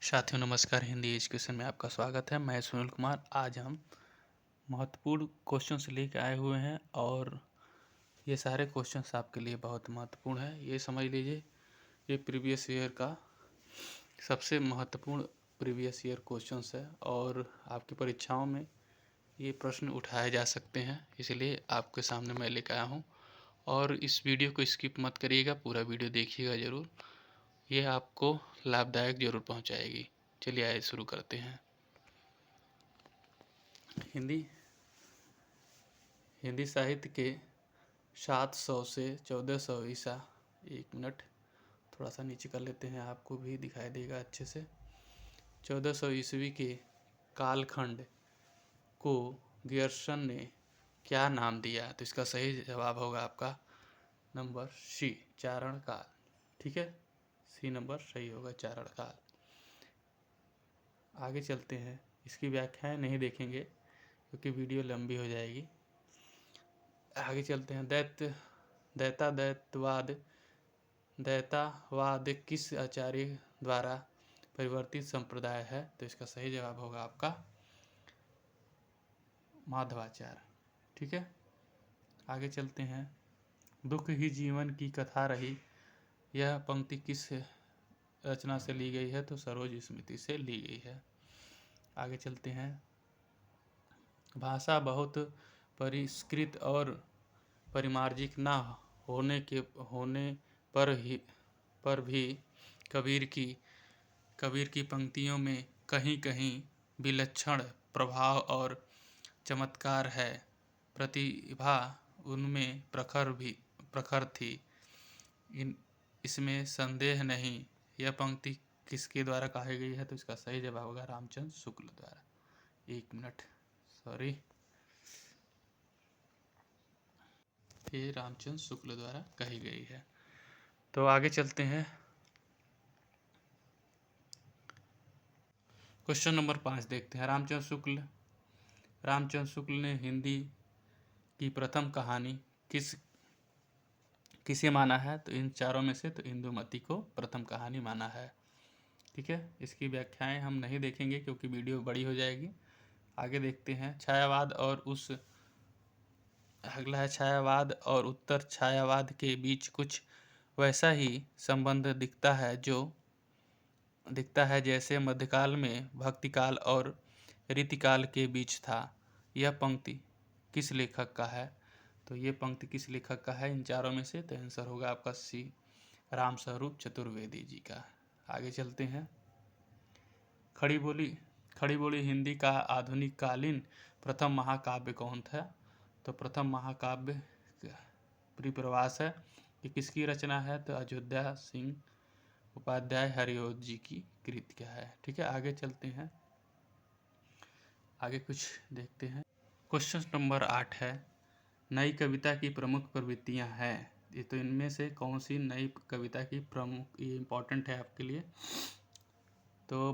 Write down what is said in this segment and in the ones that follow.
साथियों नमस्कार। हिंदी एजुकेशन में आपका स्वागत है। मैं सुनील कुमार। आज हम महत्वपूर्ण क्वेश्चंस लेकर आए हुए हैं और ये सारे क्वेश्चंस आपके लिए बहुत महत्वपूर्ण है। ये समझ लीजिए ये प्रीवियस ईयर का सबसे महत्वपूर्ण प्रीवियस ईयर क्वेश्चंस है और आपकी परीक्षाओं में ये प्रश्न उठाए जा सकते हैं, इसलिए आपके सामने मैं लेकर आया हूँ। और इस वीडियो को स्किप मत करिएगा, पूरा वीडियो देखिएगा ज़रूर, ये आपको लाभदायक जरूर पहुंचाएगी। चलिए आइए शुरू करते हैं। हिंदी साहित्य के 700 से 1400 ईसा, एक मिनट थोड़ा सा नीचे कर लेते हैं, आपको भी दिखाई देगा अच्छे से। 1400 ईस्वी के कालखंड को गियर्सन ने क्या नाम दिया? तो इसका सही जवाब होगा आपका नंबर सी, चारण काल। ठीक है, सी नंबर सही होगा, चारण काल। आगे चलते हैं। इसकी व्याख्याएं नहीं देखेंगे क्योंकि वीडियो लंबी हो जाएगी। आगे चलते हैं। दैतावाद किस आचार्य द्वारा परिवर्तित संप्रदाय है? तो इसका सही जवाब होगा आपका माधवाचार्य। ठीक है, आगे चलते हैं। दुख ही जीवन की कथा रही, यह पंक्ति किस रचना से ली गई है? तो सरोज स्मृति से ली गई है। आगे चलते हैं। भाषा बहुत परिष्कृत और परिमार्जित न होने पर भी कबीर की पंक्तियों में कहीं कहीं विलक्षण प्रभाव और चमत्कार है। प्रतिभा उनमें प्रखर थी, इसमें संदेह नहीं। यह पंक्ति किसके द्वारा कही गई है? तो इसका सही जवाब होगा रामचंद्र शुक्ल द्वारा। एक मिनट, सॉरी, ये रामचंद्र शुक्ल द्वारा कही गई है। तो आगे चलते हैं। क्वेश्चन नंबर 5 देखते हैं। रामचंद्र शुक्ल ने हिंदी की प्रथम कहानी किसे माना है? तो इन चारों में से तो इंदुमती को प्रथम कहानी माना है। ठीक है, इसकी व्याख्याएं हम नहीं देखेंगे क्योंकि वीडियो बड़ी हो जाएगी। आगे देखते हैं। अगला है छायावाद और उत्तर छायावाद के बीच कुछ वैसा ही संबंध दिखता है जैसे मध्यकाल में भक्तिकाल और रीतिकाल के बीच था। यह पंक्ति किस लेखक का है? तो ये पंक्ति किस लेखक का है इन चारों में से? तो आंसर होगा आपका सी, रामस्वरूप चतुर्वेदी जी का। आगे चलते हैं। खड़ी बोली हिंदी का आधुनिक कालीन प्रथम महाकाव्य कौन था? तो प्रथम महाकाव्य परिप्रवास है। ये किसकी रचना है? तो अयोध्या सिंह उपाध्याय हरिओद जी की कृतियां है। ठीक है, आगे चलते हैं। आगे कुछ देखते हैं। क्वेश्चन नंबर 8 है, नई कविता की प्रमुख प्रवृत्तियां हैं। ये तो इनमें से कौन सी नई कविता की प्रमुख, ये इम्पोर्टेंट है आपके लिए। तो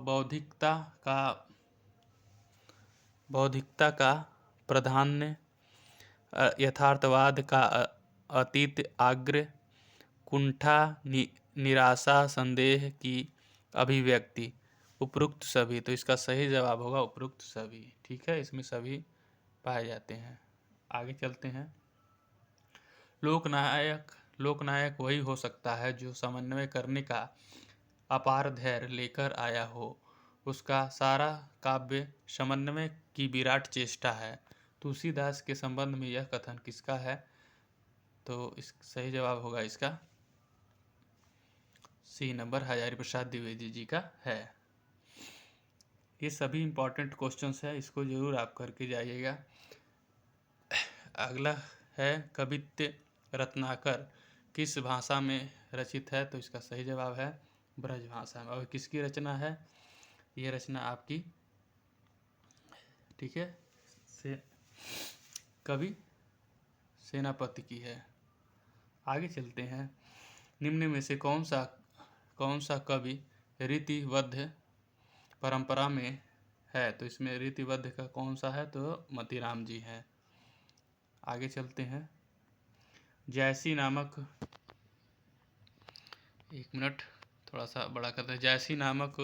बौद्धिकता का प्राधान्य, यथार्थवाद का अतीत आग्रह, कुंठा निराशा संदेह की अभिव्यक्ति, उपरोक्त सभी। तो इसका सही जवाब होगा उपरोक्त सभी। ठीक है, इसमें सभी पाए जाते हैं। आगे चलते हैं। लोकनायक वही हो सकता है जो समन्वय करने का अपार धैर्य लेकर आया हो। उसका सारा काव्य समन्वय की विराट चेष्टा है। तुलसीदास के संबंध में यह कथन किसका है? तो इस सही जवाब होगा इसका सी नंबर, हजारी प्रसाद द्विवेदी जी का है। ये सभी इंपॉर्टेंट क्वेश्चंस है, इसको जरूर आप करके जाइएगा। अगला है, कवित्त रत्नाकर किस भाषा में रचित है? तो इसका सही जवाब है ब्रज भाषा में। और किसकी रचना है? ये रचना आपकी, ठीक है, कवि सेनापति की है। आगे चलते हैं। निम्न में से कौन सा कवि रीतिबद्ध परंपरा में है? तो इसमें रीतिबद्ध का कौन सा है? तो मोतीराम जी हैं। आगे चलते हैं। जैसी नामक, एक मिनट थोड़ा सा बड़ा करते हैं। जैसी नामक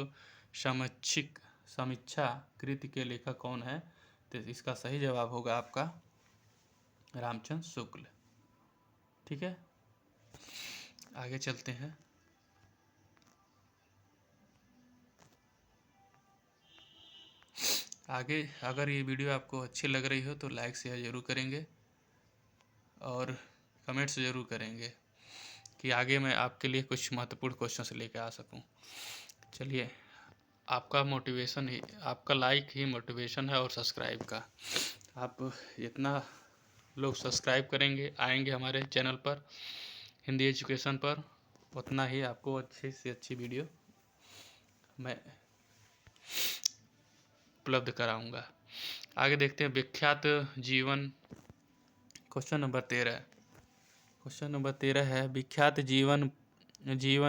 समीक्षा कृति के लेखक कौन है? तो इसका सही जवाब होगा आपका रामचंद्र शुक्ल। ठीक है, आगे चलते हैं। आगे अगर ये वीडियो आपको अच्छी लग रही हो तो लाइक शेयर ज़रूर करेंगे और कमेंट्स ज़रूर करेंगे कि आगे मैं आपके लिए कुछ महत्वपूर्ण क्वेश्चन लेकर आ सकूं। चलिए, आपका मोटिवेशन ही, आपका लाइक ही मोटिवेशन है और सब्सक्राइब का। आप जितना लोग सब्सक्राइब करेंगे आएंगे हमारे चैनल पर हिंदी एजुकेशन पर, उतना ही आपको अच्छी से अच्छी वीडियो मैं उपलब्ध कराऊंगा। आगे देखते हैं विख्यात जीवन। क्वेश्चन नंबर 13 है विख्यात जीवन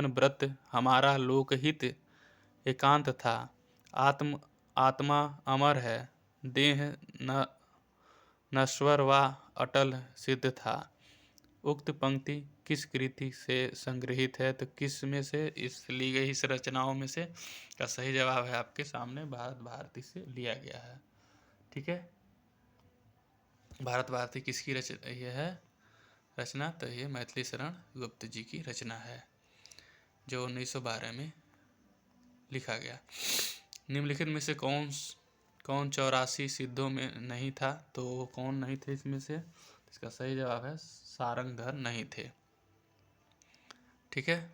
व्रत हमारा लोकहित एकांत था, आत्मा अमर है, देह न नश्वर व अटल सिद्ध था। उक्त पंक्ति किस कृति से संग्रहित है? तो किस में से इस ली गई इस रचनाओं में से का सही जवाब है आपके सामने भारत भारती से लिया गया है। ठीक है, भारत भारती किसकी ये है रचना? तो ये मैथिली शरण गुप्त जी की रचना है जो 1912 में लिखा गया। निम्नलिखित में से कौन 84 सिद्धों में नहीं था? तो कौन नहीं थे इसमें से? इसका सही जवाब है सारंगधर नहीं थे। ठीक है,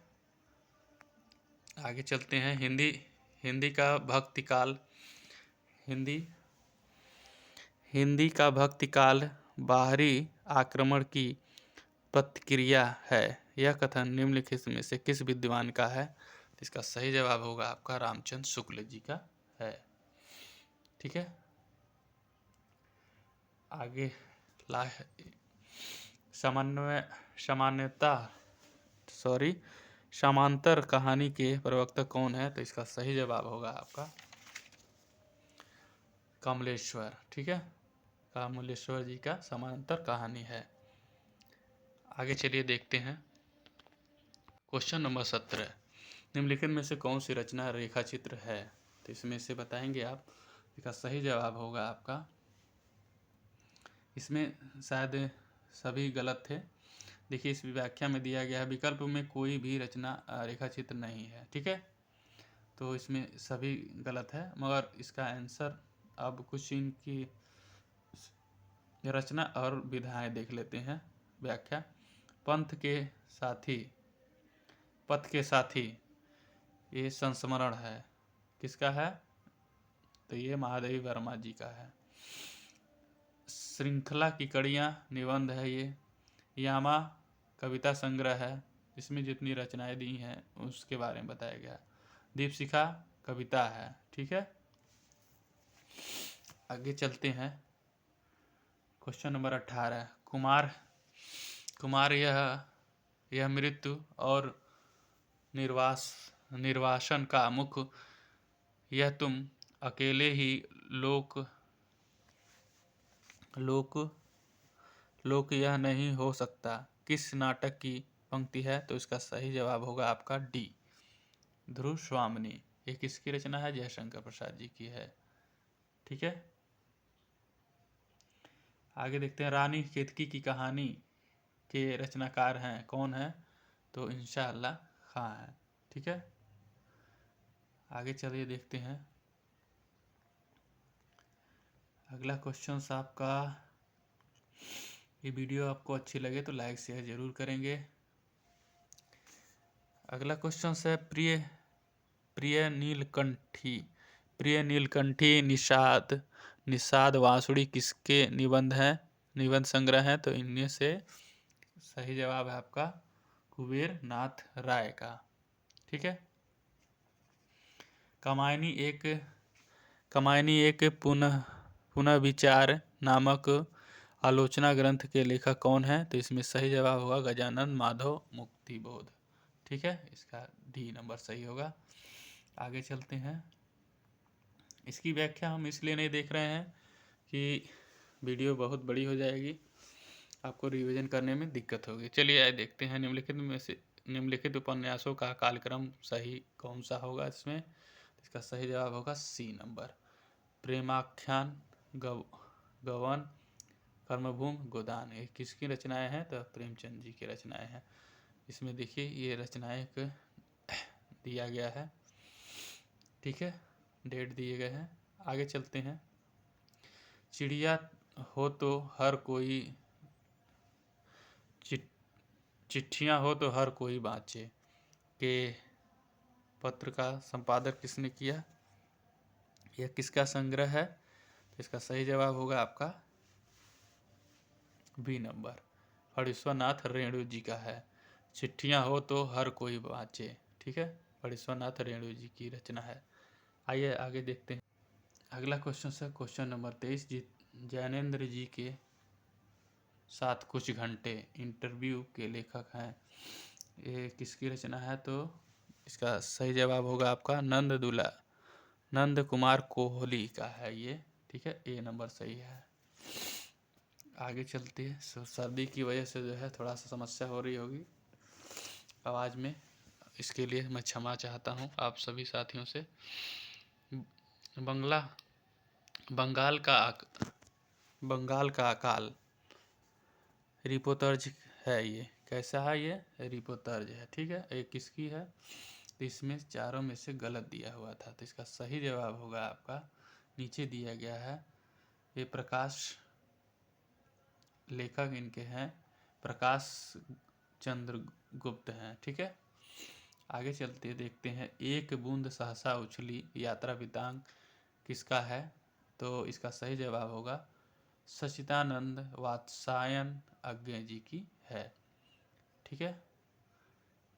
आगे चलते हैं। हिंदी का भक्ति काल बाहरी आक्रमण की प्रतिक्रिया है। यह कथन निम्नलिखित में से किस विद्वान का है? इसका सही जवाब होगा आपका रामचंद्र शुक्ल जी का है। ठीक है, आगे समांतर कहानी के प्रवक्ता कौन है? तो इसका सही जवाब होगा आपका कमलेश्वर। ठीक है, कमलेश्वर जी का समांतर कहानी है। आगे चलिए देखते हैं क्वेश्चन नंबर 17। निम्नलिखित में से कौन सी रचना रेखा चित्र है? तो इसमें से बताएंगे आप। इसका सही जवाब होगा आपका, इसमें शायद सभी गलत थे। देखिए, इस व्याख्या में दिया गया है विकल्प में कोई भी रचना रेखा चित्र नहीं है। ठीक है, तो इसमें सभी गलत है, मगर इसका आंसर अब कुछ इनकी रचना और विधाएं देख लेते हैं। व्याख्या, पथ के साथी ये संस्मरण है, किसका है? तो ये महादेवी वर्मा जी का है। श्रृंखला की कड़ियाँ निबंध है ये। यामा कविता संग्रह है, इसमें जितनी रचनाएं दी हैं उसके बारे में बताया गया। दीपशिखा कविता है। ठीक है, आगे चलते हैं क्वेश्चन नंबर 18। कुमार यह मृत्यु और निर्वासन का मुख, यह तुम अकेले ही लोक यह नहीं हो सकता, किस नाटक की पंक्ति है? तो इसका सही जवाब होगा आपका डी, ध्रुव स्वामिनी। ये किसकी रचना है? जयशंकर प्रसाद जी की है। ठीक है, आगे देखते हैं रानी केतकी की कहानी के रचनाकार हैं कौन है? तो इंशाअल्लाह खां है। ठीक है, आगे चलिए देखते हैं अगला क्वेश्चन आपका। ये वीडियो आपको अच्छी लगे तो लाइक शेयर जरूर करेंगे। अगला क्वेश्चन है प्रिय नीलकंठी निषाद वासुड़ी किसके निबंध संग्रह है? तो इनमें से सही जवाब है आपका कुबेर नाथ राय का। ठीक है, कमायनी एक पुनः विचार नामक आलोचना ग्रंथ के लेखक कौन है? तो इसमें सही जवाब होगा गजानन माधव मुक्तिबोध। ठीक है, इसका डी नंबर सही होगा। आगे चलते हैं। इसकी व्याख्या हम इसलिए नहीं देख रहे हैं कि वीडियो बहुत बड़ी हो जाएगी, आपको रिवीजन करने में दिक्कत होगी। चलिए आइए देखते हैं निम्नलिखित उपन्यासों का कालक्रम सही कौन सा होगा। इसमें इसका सही जवाब होगा सी नंबर। प्रेमाख्यान, गवन, कर्मभूमि, गोदान, ये किसकी रचनाएं हैं? तो प्रेमचंद जी की रचनाएं हैं। इसमें देखिए ये रचनाएं दिया गया है, ठीक है, डेट दिए गए हैं। आगे चलते हैं। चिड़िया हो तो हर कोई, चिट्ठियाँ हो तो हर कोई बाँचे के पत्र का संपादक किसने किया? यह किसका संग्रह है? तो इसका सही जवाब होगा आपका बी नंबर, फणीश्वरनाथ रेणु जी का है। चिट्ठियाँ हो तो हर कोई बाँचे, ठीक है, फणीश्वरनाथ रेणु जी की रचना है। आइए आगे देखते हैं। अगला क्वेश्चन है क्वेश्चन नंबर 23। जैनेन्द्र जी के साथ कुछ घंटे इंटरव्यू के लेखक हैं, ये किसकी रचना है? तो इसका सही जवाब होगा आपका नंद कुमार कोहली का है ये, ठीक है, ए नंबर सही है। आगे चलते हैं। सर्दी की वजह से जो है थोड़ा सा समस्या हो रही होगी आवाज़ में, इसके लिए मैं क्षमा चाहता हूँ आप सभी साथियों से। बंगाल का अकाल रिपोतर्ज है, ये कैसा है? ये रिपोतर्ज है, ठीक है। ये किसकी है? तो इसमें चारों में से गलत दिया हुआ था, तो इसका सही जवाब होगा आपका नीचे दिया गया है। ये प्रकाश, लेखक इनके हैं प्रकाश चंद्र गुप्त हैं, ठीक है। आगे चलते देखते हैं। एक बूंद सहसा उछली यात्रा वृतांत किसका है? तो इसका सही जवाब होगा सच्चिदानंद वात्स्यायन अज्ञे जी की है, ठीक है।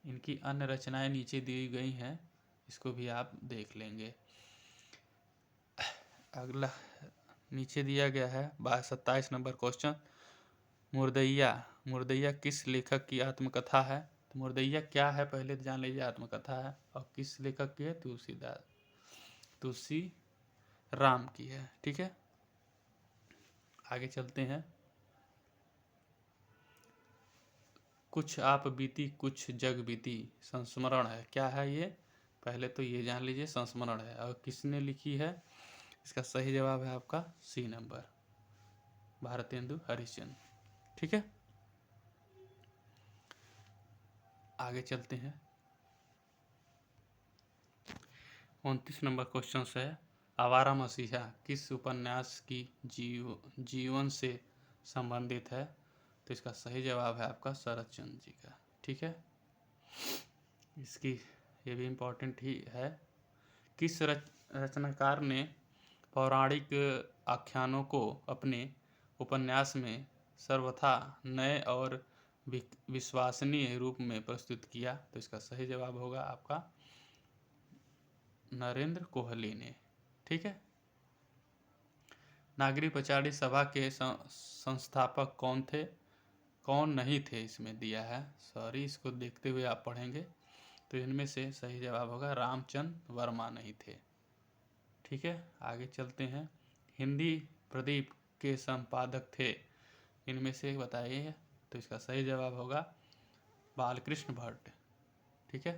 इनकी अन्य रचनाएं नीचे दी गई हैं, इसको भी आप देख लेंगे। अगला नीचे दिया गया है 27 नंबर क्वेश्चन। मुर्दैया किस लेखक की आत्मकथा है? तो मुर्दैया क्या है पहले जान लीजिए। आत्मकथा है और किस लेखक की है? तुलसी राम की है, ठीक है। आगे चलते हैं। कुछ आप बीती कुछ जग बीती संस्मरण है, क्या है ये? पहले तो ये जान लीजिए संस्मरण है, और किसने लिखी है? इसका सही जवाब है आपका सी नंबर, भारतेंदु हरिश्चंद्र, ठीक है। आगे चलते हैं। 29 नंबर क्वेश्चन है आवारा मसीहा किस उपन्यास की जीवन से संबंधित है? तो इसका सही जवाब है आपका शरद चंद्र जी का, ठीक है। इसकी ये भी इम्पोर्टेंट ही है। किस रचनाकार ने पौराणिक आख्यानों को अपने उपन्यास में सर्वथा नए और विश्वसनीय रूप में प्रस्तुत किया? तो इसका सही जवाब होगा आपका नरेंद्र कोहली ने, ठीक है। नागरी पचाड़ी सभा के संस्थापक कौन थे? कौन नहीं थे इसमें दिया है, सॉरी, इसको देखते हुए आप पढ़ेंगे। तो इनमें से सही जवाब होगा रामचंद्र वर्मा नहीं थे, ठीक है। आगे चलते हैं। हिंदी प्रदीप के संपादक थे, इनमें से बताइए। तो इसका सही जवाब होगा बालकृष्ण भट्ट, ठीक है।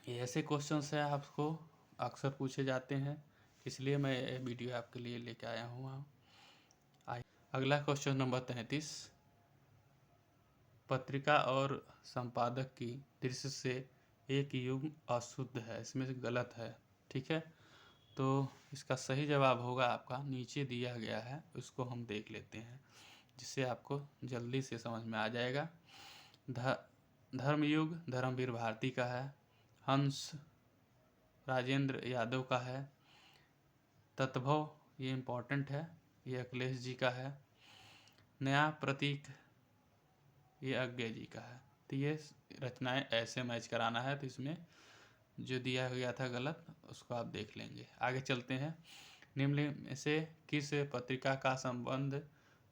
ये ऐसे क्वेश्चंस हैं आपको अक्सर पूछे जाते हैं, इसलिए मैं ये वीडियो आपके लिए लेके आया हूँ। अगला क्वेश्चन नंबर 33। पत्रिका और संपादक की दृष्टि से एक युग्म अशुद्ध है, इसमें से गलत है, ठीक है। तो इसका सही जवाब होगा आपका नीचे दिया गया है, उसको हम देख लेते हैं जिससे आपको जल्दी से समझ में आ जाएगा। धर्मयुग धर्मवीर भारती का है, हंस राजेंद्र यादव का है, तत्भव ये इम्पोर्टेंट है, ये अखिलेश जी का है, नया प्रतीक ये अज्ञे जी का है। तो ये रचनाएं ऐसे मैच कराना है, तो इसमें जो दिया गया था गलत उसको आप देख लेंगे। आगे चलते हैं। निम्न में से किस पत्रिका का संबंध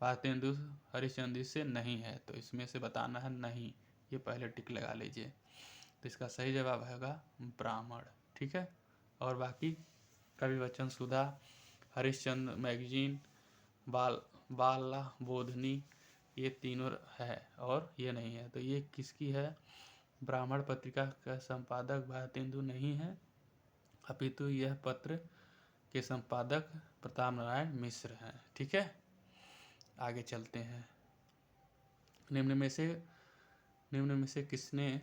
भारतेंदु हरिश्चंद्र से नहीं है? तो इसमें से बताना है नहीं, ये पहले टिक लगा लीजिए। तो इसका सही जवाब होगा ब्राह्मण, ठीक है। और बाकी कवि वचन सुधा, हरिश्चंद्र मैगजीन, बाला बोधनी, ये तीनों है और ये नहीं है। तो ये किसकी है? ब्राह्मण पत्रिका का संपादक भारतेंदु नहीं है, अपितु यह पत्र के संपादक प्रताप नारायण मिश्र हैं। ठीक है, आगे चलते हैं। निम्न में से किसने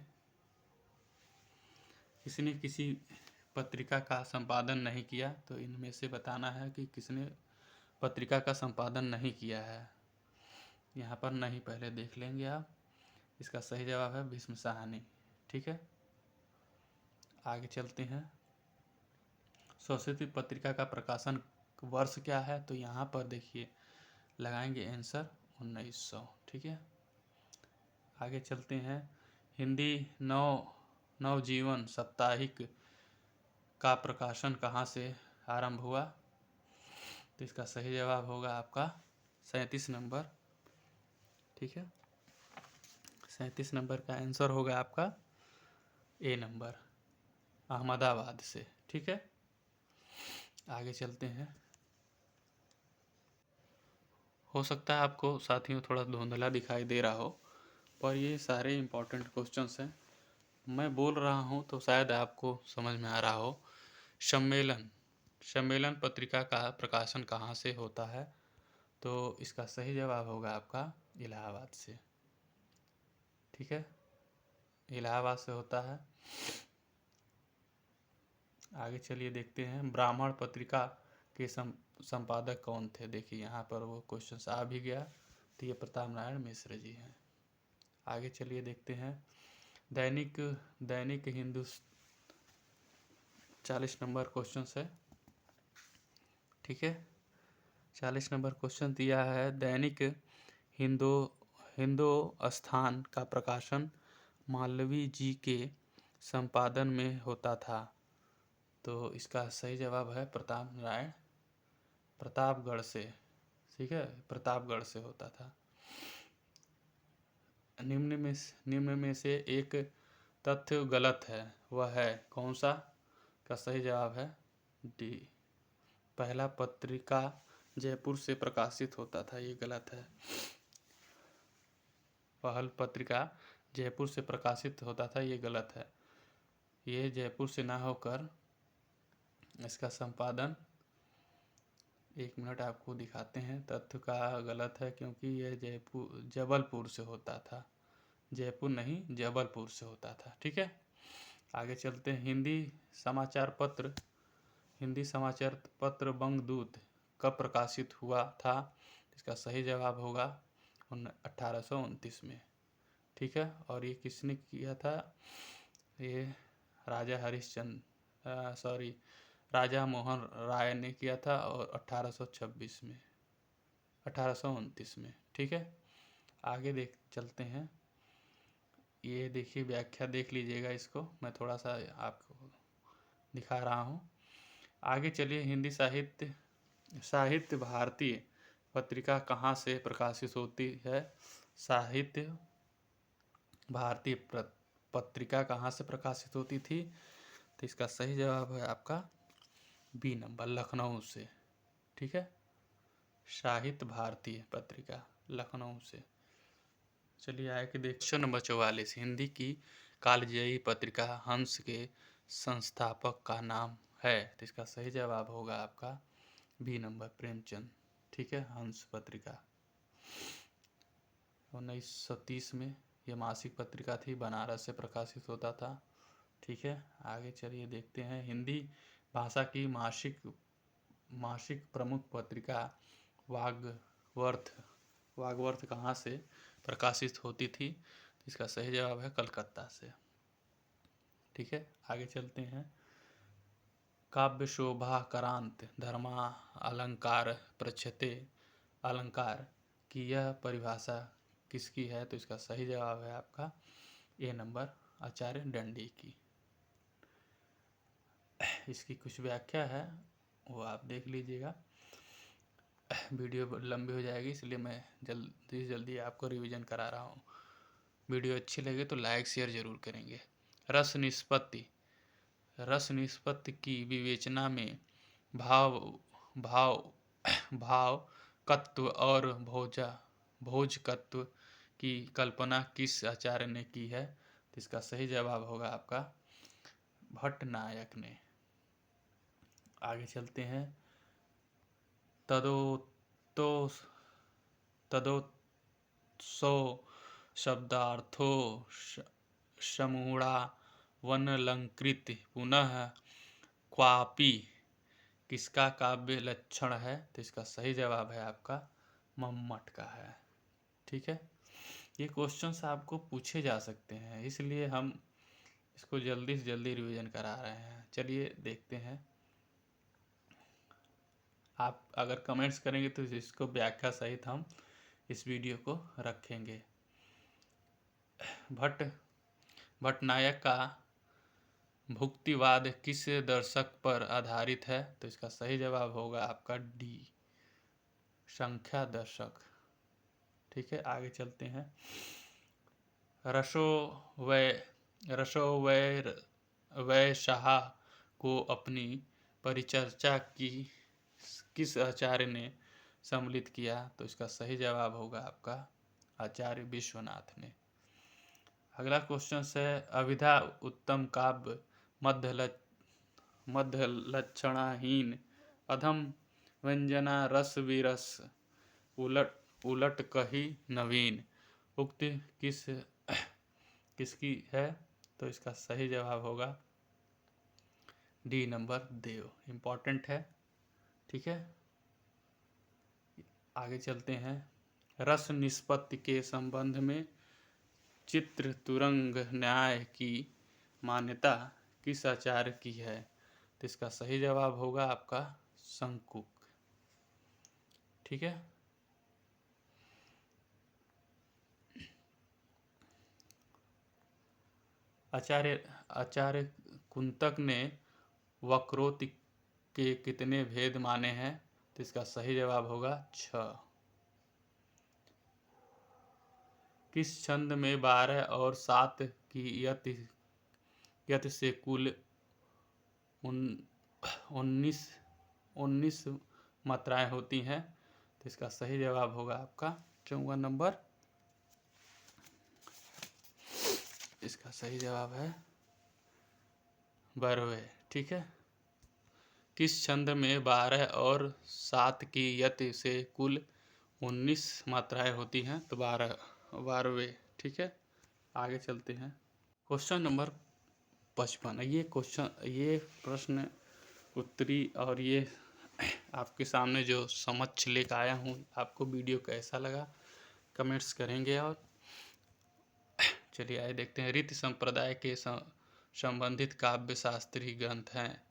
किसी पत्रिका का संपादन नहीं किया? तो इनमें से बताना है कि किसने पत्रिका का संपादन नहीं किया है। यहाँ पर नहीं पहले देख लेंगे आप। इसका सही जवाब है भीष्म साहनी। ठीक है, आगे चलते हैं। सरस्वती पत्रिका का प्रकाशन वर्ष क्या है? तो यहाँ पर देखिए लगाएंगे आंसर 1900। ठीक है, आगे चलते हैं। हिंदी नवजीवन साप्ताहिक का प्रकाशन कहाँ से आरंभ हुआ? तो इसका सही जवाब होगा आपका 37 नंबर। ठीक है, 37 नंबर का आंसर होगा आपका ए नंबर, अहमदाबाद से। ठीक है, आगे चलते हैं। हो सकता है आपको साथियों थोड़ा धुंधला दिखाई दे रहा हो, पर ये सारे इम्पोर्टेंट क्वेश्चंस हैं। मैं बोल रहा हूँ तो शायद आपको समझ में आ रहा हो। सम्मेलन पत्रिका का प्रकाशन कहाँ से होता है? तो इसका सही जवाब होगा आपका इलाहाबाद से। ठीक है, इलाहाबाद से होता है। आगे चलिए देखते हैं। ब्राह्मण पत्रिका के संपादक कौन थे? देखिए यहाँ पर वो क्वेश्चन आ भी गया, तो ये प्रताप नारायण मिश्र जी हैं। आगे चलिए देखते हैं। दैनिक हिंदू 40 नंबर क्वेश्चन है। ठीक है, 40 नंबर क्वेश्चन दिया है। दैनिक हिंदुस्तान का प्रकाशन मालवीय जी के संपादन में होता था। तो इसका सही जवाब है प्रतापगढ़ से। ठीक है, प्रतापगढ़ से होता था। निम्न में से एक तथ्य गलत है, वह है कौन सा? का सही जवाब है डी, पहला पत्रिका जयपुर से प्रकाशित होता था। ये गलत है। पहल पत्रिका जयपुर से प्रकाशित होता था, ये गलत है। ये जयपुर से ना होकर इसका संपादन, एक मिनट आपको दिखाते हैं। तथ्य का गलत है क्योंकि यह जबलपुर से होता था। जयपुर नहीं, जबलपुर से होता था। ठीक है, आगे चलते हैं। हिंदी समाचार पत्र बंगदूत कब प्रकाशित हुआ था? इसका सही जवाब होगा 1829 में। ठीक है, और ये किसने किया था? ये राजा मोहन राय ने किया था, और 1829 में। ठीक है, आगे चलते हैं। ये देखिए व्याख्या देख लीजिएगा, इसको मैं थोड़ा सा आपको दिखा रहा हूँ। आगे चलिए। हिंदी साहित्य भारती पत्रिका कहाँ से प्रकाशित होती है? साहित्य भारती पत्रिका कहाँ से प्रकाशित होती थी? तो इसका सही जवाब है आपका बी नंबर, लखनऊ से। ठीक है, साहित्य भारती पत्रिका लखनऊ से। चलिए आगे देखिए क्वेश्चन नंबर 44। हिंदी की कालजयी पत्रिका हंस के संस्थापक का नाम है? तो इसका सही जवाब होगा आपका बी नंबर, प्रेमचंद। ठीक है, हंस पत्रिका 1930 में यह मासिक पत्रिका थी, बनारस से प्रकाशित होता था। ठीक है, आगे चलिए देखते हैं। हिंदी भाषा की मासिक प्रमुख पत्रिका वागवर्थ कहाँ से प्रकाशित होती थी? इसका सही जवाब है कलकत्ता से। ठीक है, आगे चलते हैं। काव्य शोभा करांत धर्मा अलंकार प्रच्छते अलंकार की यह परिभाषा किसकी है? तो इसका सही जवाब है आपका ए नंबर, आचार्य दंडी की। इसकी कुछ व्याख्या है, वो आप देख लीजिएगा। वीडियो लंबी हो जाएगी, इसलिए मैं जल्दी से जल्दी आपको रिवीजन करा रहा हूँ। वीडियो अच्छी लगे तो लाइक शेयर जरूर करेंगे। रस निष्पत्ति की विवेचना में भावकत्व और भोजकत्व की कल्पना किस आचार्य ने की है? तो इसका सही जवाब होगा आपका भट्टनायक ने। आगे चलते हैं। तदोतो तदोत्सो शब्दार्थो समूढ़ा वनलंकृत पुनः क्वापि किसका काव्य लक्षण है? तो इसका सही जवाब है आपका मम्मट का है। ठीक है, ये क्वेश्चंस आपको पूछे जा सकते हैं, इसलिए हम इसको जल्दी से जल्दी रिवीजन करा रहे हैं। चलिए देखते हैं। आप अगर कमेंट्स करेंगे तो इसको व्याख्या सहित हम इस वीडियो को रखेंगे। भट्टनायक का भुक्तिवाद किस दर्शक पर आधारित है? तो इसका सही जवाब होगा आपका डी, संख्या दर्शक। ठीक है, आगे चलते हैं। रसोवैशाह को अपनी परिचर्चा की किस आचार्य ने सम्मिलित किया? तो इसका सही जवाब होगा आपका आचार्य विश्वनाथ ने। अगला क्वेश्चन है, अभिधा उत्तम काव्य मध्य लक्षणाहीन अधम व्यंजना रस विरस उलट कही नवीन उक्ति किसकी है? तो इसका सही जवाब होगा डी नंबर, देव। इम्पोर्टेंट है। ठीक है, आगे चलते हैं। रस निष्पत्ति के संबंध में चित्र तुरंग न्याय की मान्यता किस आचार्य की है? तो इसका सही जवाब होगा आपका शंकुक। ठीक है, आचार्य कुंतक ने वक्रोक्ति के कितने भेद माने हैं? तो इसका सही जवाब होगा 6। किस छंद में 12 और 7 की यति से कुल 19 मात्राएं होती हैं? तो इसका सही जवाब होगा आपका 54 नंबर। इसका सही जवाब है 12। ठीक है, किस छंद में 12 और 7 की यति से कुल 19 मात्राएं होती हैं? तो 12वें। ठीक है, आगे चलते हैं। Question number 55। ये प्रश्न उत्तरी और ये आपके सामने जो समझ लेकर आया हूँ, आपको वीडियो कैसा लगा कमेंट्स करेंगे। और चलिए आइए देखते हैं। रीति संप्रदाय के संबंधित काव्य शास्त्रीय ग्रंथ हैं,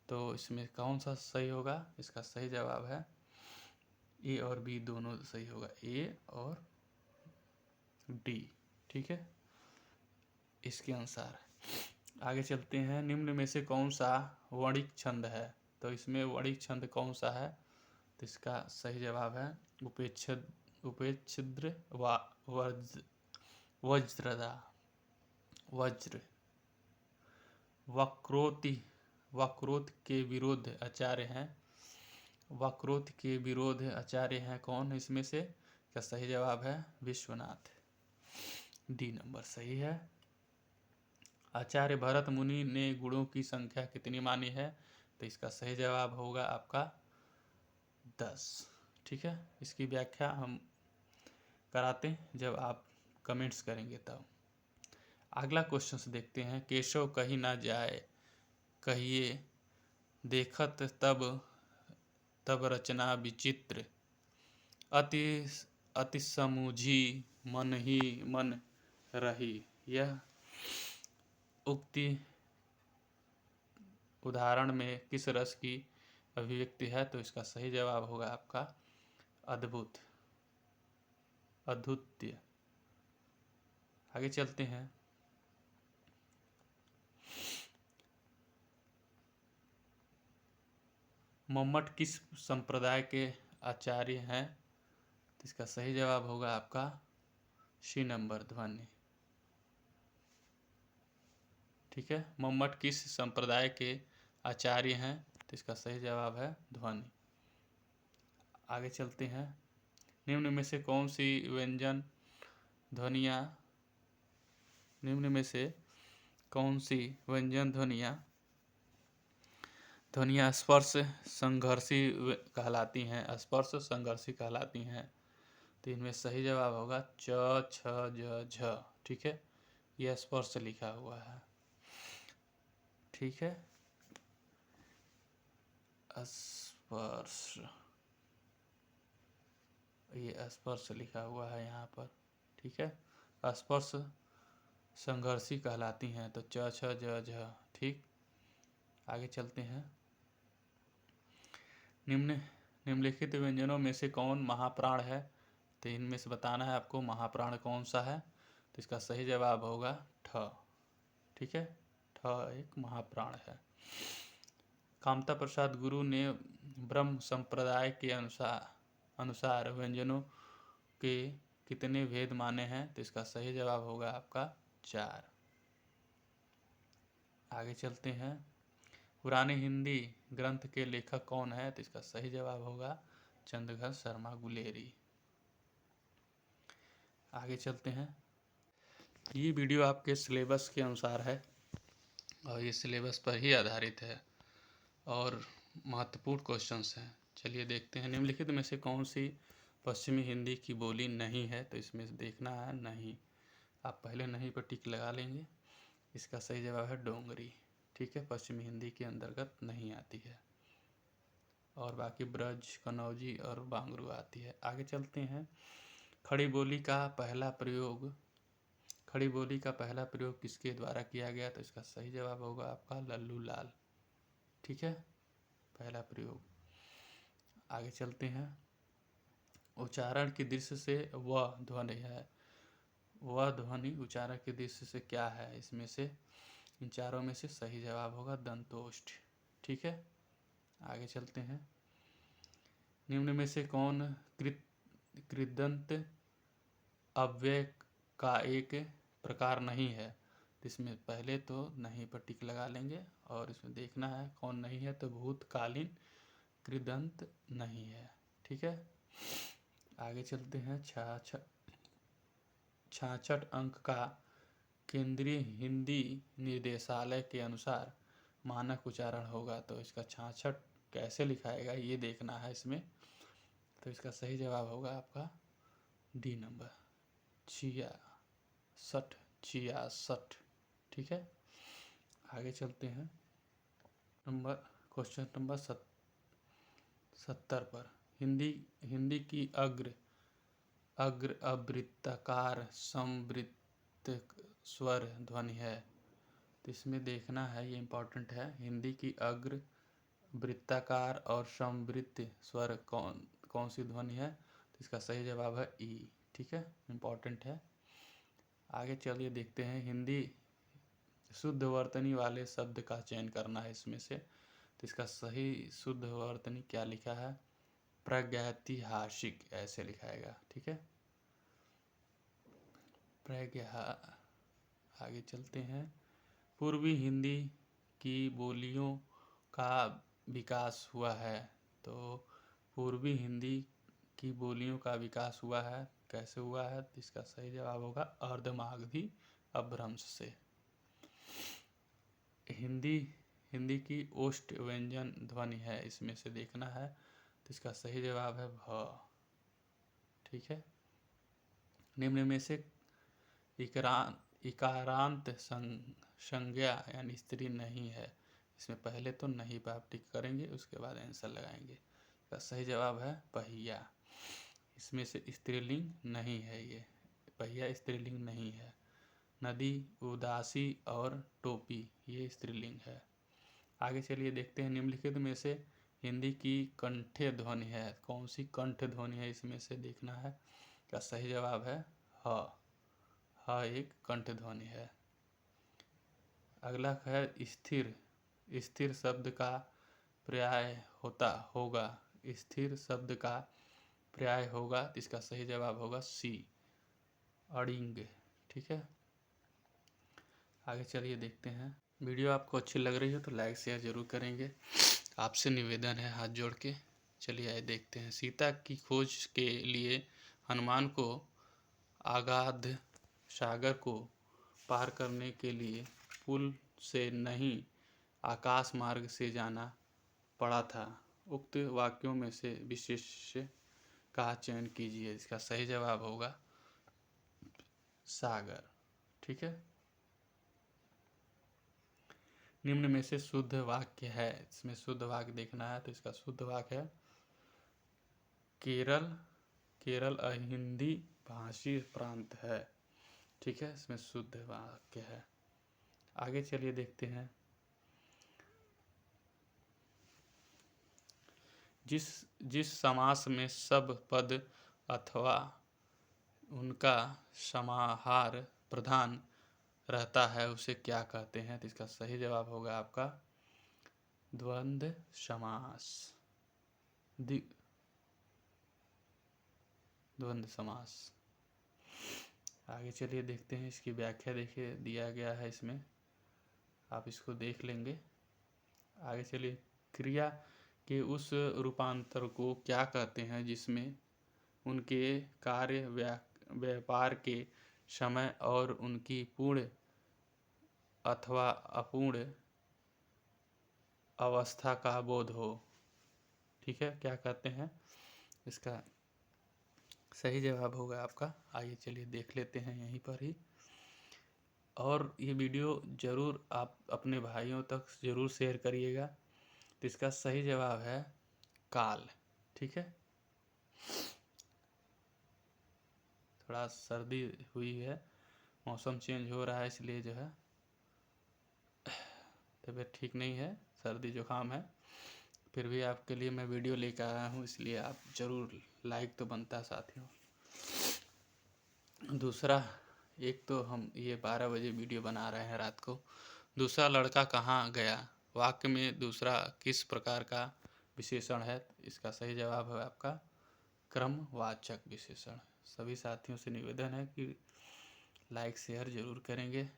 तो इसमें कौन सा सही होगा? इसका सही जवाब है ए और बी दोनों सही होगा, ए और डी। ठीक है, इसके अनुसार आगे चलते हैं। निम्न में से कौन सा वर्णिक छंद है? तो इसमें वर्णिक छंद कौन सा है? तो इसका सही जवाब है उपेक्षिद्र वज्रदा वज्र। वक्रोत के विरोध आचार्य हैं। वक्रोत के विरोध आचार्य हैं कौन इसमें से? का सही जवाब है विश्वनाथ। डी नंबर सही है। आचार्य भरत मुनि ने गुणों की संख्या कितनी मानी है? तो इसका सही जवाब होगा आपका 10। ठीक है, इसकी व्याख्या हम कराते हैं जब आप कमेंट्स करेंगे तब। अगला क्वेश्चन देखते हैं। केशव कहीं ना जाए कहिए देखत तब रचना विचित्र अति समूझी मन ही मन रही। यह उक्ति उदाहरण में किस रस की अभिव्यक्ति है? तो इसका सही जवाब होगा आपका अद्भुत, अद्भुत्य। आगे चलते हैं। मम्मट किस संप्रदाय के आचार्य हैं? तो इसका सही जवाब होगा आपका सी नंबर, ध्वनि। ठीक है, मम्मट किस संप्रदाय के आचार्य हैं? तो इसका सही जवाब है ध्वनि। आगे चलते हैं। निम्न में से कौन सी व्यंजन ध्वनियाँ ध्वनियाँ स्पर्श संघर्षी कहलाती हैं, स्पर्श संघर्षी कहलाती हैं। तो इनमें सही जवाब होगा च छ ज झ। ठीक है, यह स्पर्श लिखा हुआ है। ठीक है, स्पर्श, ये स्पर्श लिखा हुआ है यहाँ पर। ठीक है, स्पर्श संघर्षी कहलाती हैं, तो च छ ज झ। ठीक, आगे चलते हैं। निम्नलिखित व्यंजनों में से कौन महाप्राण है? तो इनमें से बताना है आपको महाप्राण कौन सा है। तो इसका सही जवाब होगा ठ। ठीक है, ठ एक महाप्राण है। कामता प्रसाद गुरु ने ब्रह्म संप्रदाय के अनुसार व्यंजनों के कितने भेद माने हैं? तो इसका सही जवाब होगा आपका 4। आगे चलते हैं। पुराने हिंदी ग्रंथ के लेखक कौन है? तो इसका सही जवाब होगा चंद्रघर शर्मा गुलेरी। आगे चलते हैं। ये वीडियो आपके सिलेबस के अनुसार है और ये सिलेबस पर ही आधारित है और महत्वपूर्ण क्वेश्चंस हैं। चलिए देखते हैं। निम्नलिखित में से कौन सी पश्चिमी हिंदी की बोली नहीं है? तो इसमें से देखना है नहीं। आप पहले नहीं पर टिक लगा लेंगे। इसका सही जवाब है डोंगरी। ठीक है, पश्चिमी हिंदी के अंतर्गत नहीं आती है। और बाकी ब्रज, कनौजी और बांगरू आती है। आगे चलते हैं। खड़ी बोली का पहला प्रयोग किसके द्वारा किया गया? तो इसका सही जवाब होगा आपका लल्लू लाल। ठीक है, पहला प्रयोग। आगे चलते हैं। उच्चारण की दृष्टि से वह ध्वनि है, वह ध्वनि उच्चारण की दृष्टि से क्या है? इसमें से इन चारों में से सही जवाब होगा दंतोष्ठ। ठीक है, आगे चलते हैं। निम्न में से कौन कृदंत अव्यय का एक प्रकार नहीं है? इसमें पहले तो नहीं पर टिक लगा लेंगे और इसमें देखना है कौन नहीं है। तो भूतकालीन कृदंत नहीं है। ठीक है, आगे चलते हैं। 66 अंक का केंद्रीय हिंदी निर्देशालय के अनुसार मानक उच्चारण होगा। तो इसका 66 कैसे लिखाएगा ये देखना है इसमें। तो इसका सही जवाब होगा आपका डी नंबर 66। ठीक है, आगे चलते हैं। क्वेश्चन नंबर 70 पर हिंदी की अग्र अवृत्ताकार समवृत्त स्वर ध्वनि है। तो इसमें देखना है, ये इम्पोर्टेंट है। हिंदी की अग्र वृत्ताकार और समवृत्त स्वर कौन सी ध्वनि है? तो इसका सही जवाब है ई। ठीक है, इम्पोर्टेंट है। आगे चलिए देखते हैं। हिंदी शुद्ध वर्तनी वाले शब्द का चयन करना है इसमें से। तो इसका सही शुद्ध वर्तनी क्या लिखा है? प्रागैतिहासिक ऐसे लिखाएगा। ठीक है, आगे चलते हैं। पूर्वी हिंदी की बोलियों का विकास हुआ है। तो पूर्वी हिंदी की बोलियों का विकास हुआ है, कैसे हुआ है? तो इसका सही जवाब होगा अर्धमागधी अपभ्रंश से। हिंदी की ओष्ठ व्यंजन ध्वनि है, इसमें से देखना है। तो इसका सही जवाब है भ। ठीक है, निम्न में से इकारांत संज्ञा यानी स्त्री नहीं है। इसमें पहले तो नहीं पर आप टिक करेंगे, उसके बाद आंसर लगाएंगे। इसका सही जवाब है पहिया। इसमें से स्त्रीलिंग नहीं है, ये पहिया स्त्रीलिंग नहीं है। नदी, उदासी और टोपी ये स्त्रीलिंग है। आगे चलिए देखते हैं। निम्नलिखित में से हिंदी की कंठ ध्वनि है, कौन सी कंठ ध्वनि है? इसमें से देखना है। क्या सही जवाब है ह। एक कंठ ध्वनि है। अगला है स्थिर। स्थिर शब्द का पर्याय होगा। स्थिर शब्द का पर्याय होगा। इसका सही जवाब होगा सी, अड़िंग। ठीक है, आगे चलिए देखते हैं। वीडियो आपको अच्छी लग रही हो तो लाइक शेयर जरूर करेंगे, आपसे निवेदन है हाथ जोड़ के। चलिए आइए देखते हैं। सीता की खोज के लिए हनुमान को अगाध सागर को पार करने के लिए पुल से नहीं आकाश मार्ग से जाना पढ़ा था। उक्त वाक्यों में से विशेष्य का चयन कीजिए। इसका सही जवाब होगा सागर। ठीक है। निम्न में से शुद्ध वाक्य है, इसमें शुद्ध वाक्य देखना है, तो इसका शुद्ध वाक्य है केरल अहिंदी भाषी प्रांत है। ठीक है, इसमें शुद्ध वाक्य है। आगे चलिए देखते हैं। जिस समास में सब पद अथवा उनका समाहार प्रधान रहता है उसे क्या कहते हैं? तो इसका सही जवाब होगा आपका द्वंद्व समास। द्वंद्व समास। आगे चलिए देखते हैं, इसकी व्याख्या देखिए दिया गया है इसमें, आप इसको देख लेंगे। आगे चलिए, क्रिया के उस रूपांतर को क्या कहते हैं जिसमें उनके कार्य व्यापार के समय और उनकी पूर्ण अथवा अपूर्ण अवस्था का बोध हो? ठीक है, क्या कहते हैं? इसका सही जवाब होगा आपका, आइए चलिए देख लेते हैं यहीं पर ही। और ये वीडियो ज़रूर आप अपने भाइयों तक ज़रूर शेयर करिएगा। तो इसका सही जवाब है काल। ठीक है, थोड़ा सर्दी हुई है, मौसम चेंज हो रहा है, इसलिए जो है तबीयत ठीक नहीं है, सर्दी जुकाम है। फिर भी आपके लिए मैं वीडियो लेकर आया हूँ, इसलिए आप ज़रूर, लाइक तो बनता है साथियों। दूसरा, एक तो हम ये 12 बजे वीडियो बना रहे हैं रात को। दूसरा लड़का कहाँ गया वाक्य में दूसरा किस प्रकार का विशेषण है? इसका सही जवाब है आपका क्रमवाचक विशेषण। सभी साथियों से निवेदन है कि लाइक शेयर जरूर करेंगे।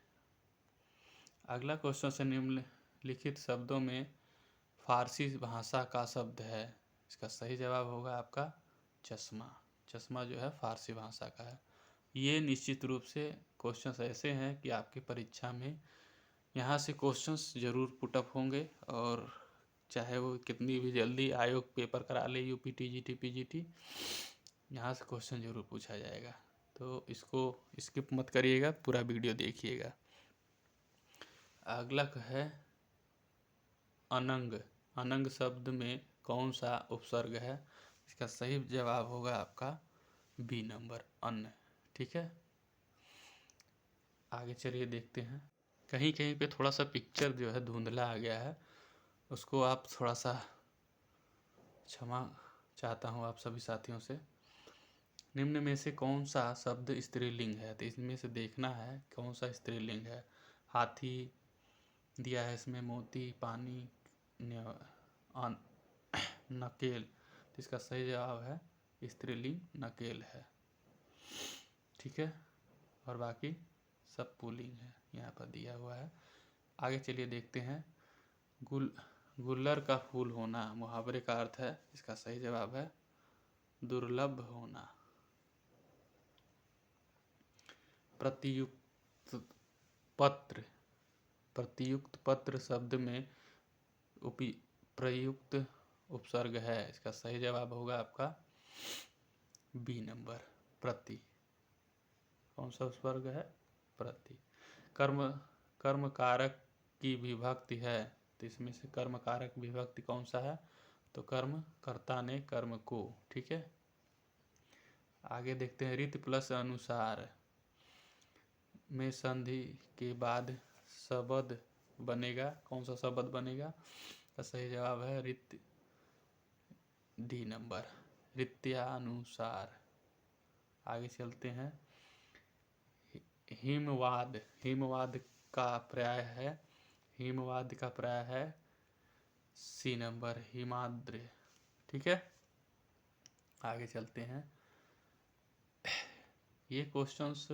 अगला क्वेश्चन से निम्नलिखित शब्दों में फारसी भाषा का शब्द है। इसका सही जवाब होगा आपका चश्मा। चश्मा जो है फारसी भाषा का है। ये निश्चित रूप से क्वेश्चंस ऐसे हैं कि आपकी परीक्षा में यहाँ से क्वेश्चंस जरूर पुटअप होंगे, और चाहे वो कितनी भी जल्दी आयोग पेपर करा ले, यूपी टीजीटी पीजीटी, यहाँ से क्वेश्चन जरूर पूछा जाएगा। तो इसको स्किप मत करिएगा, पूरा वीडियो देखिएगा। अगला है अनंग। अनंग शब्द में कौन सा उपसर्ग है? इसका सही जवाब होगा आपका बी नंबर, अन्न। ठीक है, आगे चलिए देखते हैं। कहीं कहीं पे थोड़ा सा पिक्चर जो है धुंधला आ गया है, उसको आप थोड़ा सा क्षमा चाहता हूँ आप सभी साथियों से। निम्न में से कौन सा शब्द स्त्रीलिंग है? तो इसमें से देखना है कौन सा स्त्रीलिंग है। हाथी दिया है इसमें, मोती, पानी, नकेल। तो इसका सही जवाब है स्त्रीलिंग नकेल है। ठीक है, और बाकी सब पुल्लिंग है, यहाँ पर दिया हुआ है। आगे चलिए देखते हैं। गुल्लर का फूल होना मुहावरे का अर्थ है। इसका सही जवाब है दुर्लभ होना। प्रतियुक्त पत्र। प्रतियुक्त पत्र शब्द में प्रयुक्त उपसर्ग है। इसका सही जवाब होगा आपका बी नंबर, प्रति। कौन सा उपसर्ग है? प्रति। कर्म कारक की विभक्ति है, तो इसमें से कर्म कारक विभक्ति कौन सा है? तो कर्म कर्ता ने कर्म को। ठीक है, आगे देखते हैं। रीति प्लस अनुसार में संधि के बाद शब्द बनेगा, कौन सा शब्द बनेगा? तो सही जवाब है रीति, डी नंबर, रीत्यानुसार। आगे चलते हैं। हिमवाद। हिमवाद का पर्याय है, हिमवाद का पर्याय है सी नंबर, हिमाद्र। ठीक है, आगे चलते हैं। ये क्वेश्चंस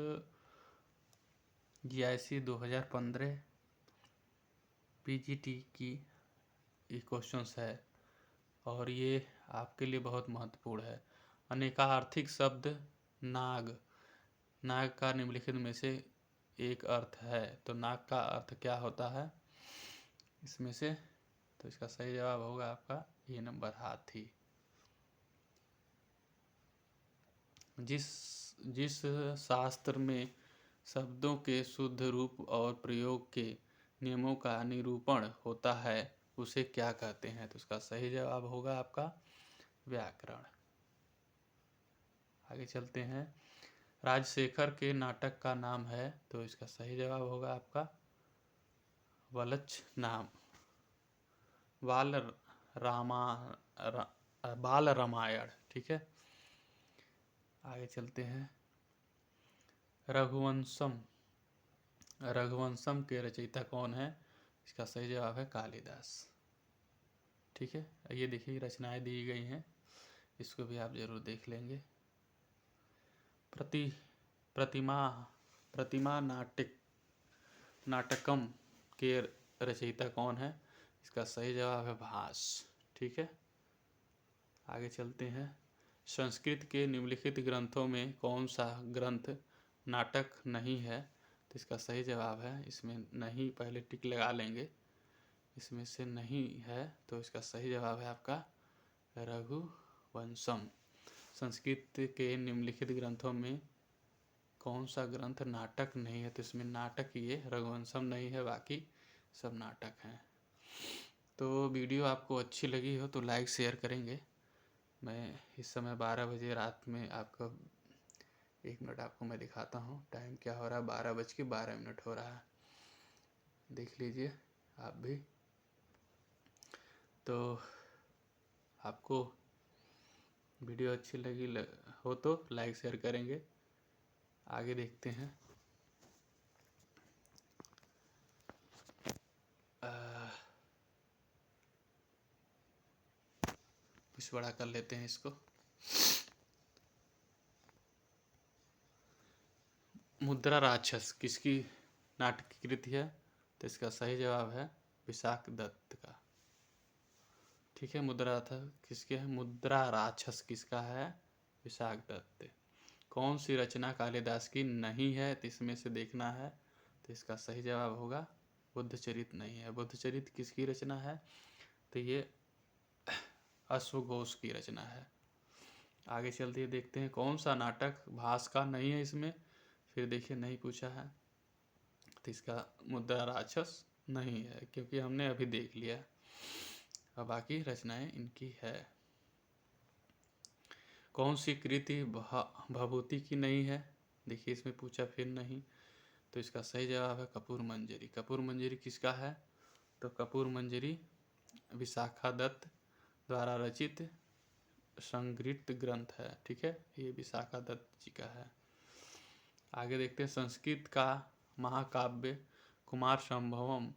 जीआईसी 2015 पीजीटी की क्वेश्चंस है, और ये आपके लिए बहुत महत्वपूर्ण है। अनेकार्थिक शब्द नाग। नाग का निम्नलिखित में से एक अर्थ है, तो नाग का अर्थ क्या होता है इसमें से? तो इसका सही जवाब होगा आपका ए नंबर हाथी। जिस जिस शास्त्र में शब्दों के शुद्ध रूप और प्रयोग के नियमों का निरूपण होता है उसे क्या कहते हैं? तो इसका सही जवाब होगा आपका व्याकरण। आगे चलते हैं। राजशेखर के नाटक का नाम है, तो इसका सही जवाब होगा आपका वलच नाम। बाल रामा बाल रामायण। ठीक है, आगे चलते हैं। रघुवंशम रघुवंशम के रचयिता कौन है? इसका सही जवाब है कालिदास। ठीक है, ये देखिए रचनाएं दी गई हैं, इसको भी आप जरूर देख लेंगे। प्रतिमा नाटकम के रचयिता कौन है? इसका सही जवाब है भास। ठीक है, आगे चलते हैं। संस्कृत के निम्नलिखित ग्रंथों में कौन सा ग्रंथ नाटक नहीं है? तो इसका सही जवाब है, इसमें नहीं पहले टिक लगा लेंगे, इसमें से नहीं है, तो इसका सही जवाब है आपका रघुवंशम। संस्कृत के निम्नलिखित ग्रंथों में कौन सा ग्रंथ नाटक नहीं है? तो इसमें नाटक ये रघुवंशम नहीं है, बाकी सब नाटक हैं। तो वीडियो आपको अच्छी लगी हो तो लाइक शेयर करेंगे। मैं इस समय 12 बजे रात में आपको 1 मिनट आपको मैं दिखाता हूँ, टाइम क्या हो रहा है, 12:12 हो रहा है, देख लीजिए आप भी। तो आपको वीडियो अच्छी लगी हो तो लाइक शेयर करेंगे। आगे देखते हैं। कुछ बड़ा कर लेते हैं इसको। मुद्रा राक्षस किसकी नाटक की कृति है? तो इसका सही जवाब है विशाख दत्त का। ठीक है, मुद्रा था किसके है? मुद्रा राक्षस किसका है? विशाख दत्त। कौन सी रचना कालिदास की नहीं है? तो इसमें से देखना है, तो इसका सही जवाब होगा बुद्धचरित नहीं है। बुद्धचरित किसकी रचना है? तो ये अश्वघोष की रचना है। आगे चलते देखते हैं कौन सा नाटक भास का नहीं है इसमें। फिर देखिए नहीं पूछा है, तो इसका मुद्रा राक्षस नहीं है, क्योंकि हमने अभी देख लिया। अब बाकी रचनाएं इनकी है। कौन सी कृति भभूति की नहीं है? देखिए इसमें पूछा फिर नहीं, तो इसका सही जवाब है कपूर मंजरी। कपूर मंजरी किसका है? तो कपूर मंजरी विशाखा दत्त द्वारा रचित संगृहीत ग्रंथ है। ठीक है, ये विशाखा दत्त जी का है। आगे देखते हैं। संस्कृत का महाकाव्य कुमार संभवम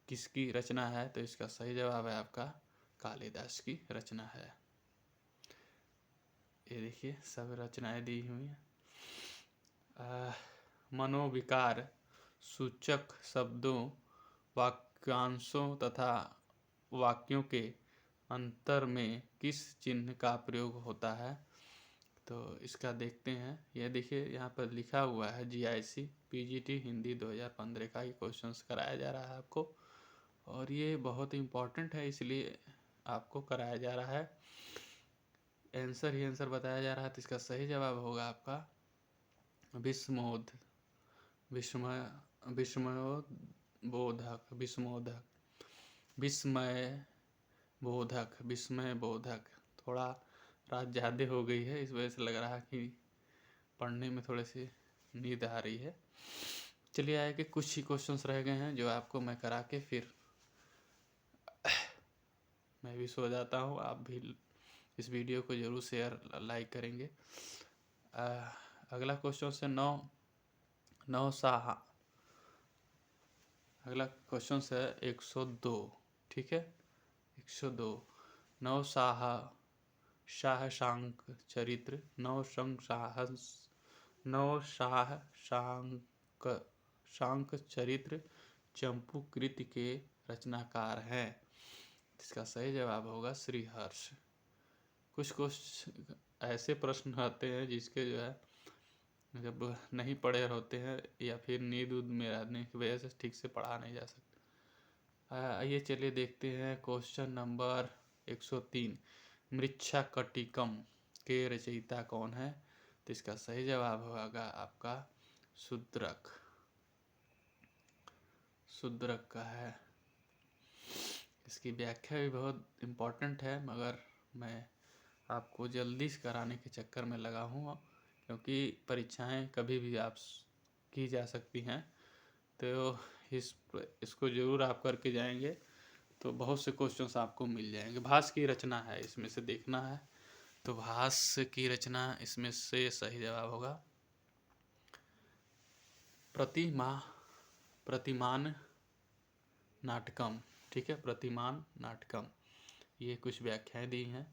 किसकी रचना है? तो इसका सही जवाब है आपका कालिदास की रचना है। ये देखिए सब रचनाएं दी हुई हैं। मनोविकार सूचक शब्दों, वाक्यांशों तथा वाक्यों के अंतर में किस चिन्ह का प्रयोग होता है? तो इसका देखते हैं। यह देखिए यहाँ पर लिखा हुआ है GIC PGT हिंदी 2015 का ये क्वेश्चंस कराया जा रहा है आपको, और ये बहुत इम्पोर्टेंट है, इसलिए आपको कराया जा रहा है। आंसर ही आंसर बताया जा रहा है, तो इसका सही जवाब होगा आपका विस्मोद विस्मय बोधक। थोड़ा रात ज़्यादा हो गई है, इस वजह से लग रहा है कि पढ़ने में थोड़ी सी नींद आ रही है। चलिए आए कि कुछ ही क्वेश्चंस रह गए हैं जो आपको मैं करा के फिर मैं भी सो जाता हूँ। आप भी इस वीडियो को ज़रूर शेयर लाइक करेंगे। अगला क्वेश्चन से अगला क्वेश्चन है 102। ठीक है, 102 शांक चरित्र शांक चरित्र चंपू कृति के रचनाकार हैं। इसका सही जवाब होगा श्रीहर्ष। कुछ ऐसे प्रश्न आते हैं जिसके जो है जब नहीं पढ़े होते हैं या फिर नींद में रहने की वजह से ठीक से पढ़ा नहीं जा सकता। आइए चलिए देखते हैं क्वेश्चन नंबर 103। मृच्छकटिकम के रचयिता कौन है? तो इसका सही जवाब होगा आपका शूद्रक। शूद्रक का है। इसकी व्याख्या भी बहुत इम्पोर्टेंट है, मगर मैं आपको जल्दी से कराने के चक्कर में लगा हूँ, क्योंकि परीक्षाएं कभी भी आप की जा सकती हैं। तो इसको ज़रूर आप करके जाएंगे तो बहुत से क्वेश्चंस आपको मिल जाएंगे। भास की रचना है, इसमें से देखना है। तो भास की रचना इसमें से सही जवाब होगा प्रतिमान नाटकम। ठीक है, प्रतिमान नाटकम। ये कुछ व्याख्याएं दी हैं।